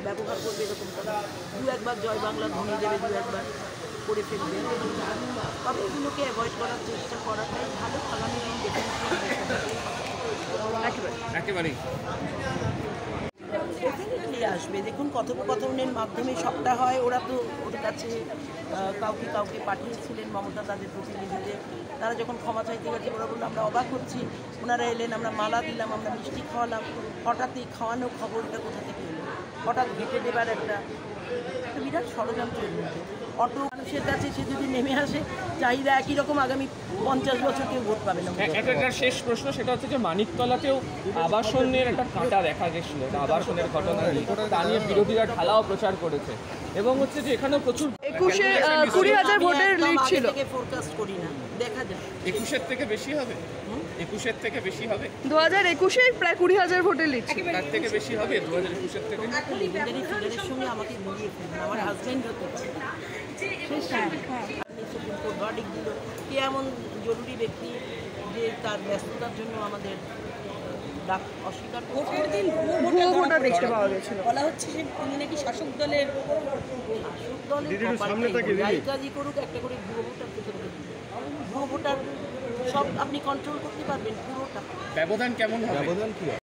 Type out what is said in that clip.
ব্যবহার করবে এরকমটা না। দু একবার জয় বাংলা ধ্বনি দেবে, দু একবার করে ফেলবে, তবে এগুলোকে অ্যাভয়েড করার চেষ্টা করাটাই ভালো। আগামী দিন একেবারেই ডেফিনেটলি আসবে। দেখুন, কথোপকথনের মাধ্যমে সবটা হয়। ওরা তো ওদের কাছে কাউকে কাউকে পাঠিয়েছিলেন, মমতা তাদের প্রতিনিধিদের। তারা যখন ক্ষমা চাইতে গেছে, ওরা বললো আমরা অবাক হচ্ছি, ওনারা এলেন, আমরা মালা দিলাম, আমরা মিষ্টি খাওয়ালাম, হঠাৎই খাওয়ানো খবরটা কোথা থেকে এলো, হঠাৎ ঘেঁটে দেবার একটা বিরাট ষড়যন্ত্রের মধ্যে। অটো মানুষের কাছে সে যদি নেমে আসে, চাহিদা একই রকম, আগামী 50 বছর কেউ ভোট পাবে না। একটা শেষ প্রশ্ন, সেটা হচ্ছে যে মানিকতলাতেও আবাসনের একটা কাঁটা দেখা গেছিল, আবাসনের ঘটনা তা নিয়ে বিরোধীরা ঢালাও প্রচার করেছে, এবং হচ্ছে যে এখানেও প্রচুর 20,000 ভোটের লিড ছিল। ফোরকাস্ট করি না, দেখা যায় 21-এর থেকে বেশি হবে, 21-এর থেকে বেশি হবে, 2021-এ প্রায় 20,000 ভোটের লিড ছিল। তার থেকে বেশি হবে 2021-এর থেকে। লিজেন্ডারি ফিগারের সঙ্গে আমাকে মিলিয়ে ফেলবেন, আমার হাজব্যান্ড হতে পারে। সুপ্রিম কোর্ট ভার্ডিক্ট দিল, কে এমন জরুরি ব্যক্তি যে তার ব্যস্ততার জন্য আমাদের ডাক অস্বীকার ভোটের দিন ভোটার দেখতে পাওয়া গেছিল। বলা হচ্ছে যে তিনি নাকি শাসক দলের কাজই করুক, একটা করে ভুয়ো ভোটার পেছনে ভুয়ো ভোটার সব আপনি কন্ট্রোল করতে পারবেন পুরোটা। ব্যবধান কেমন হবে?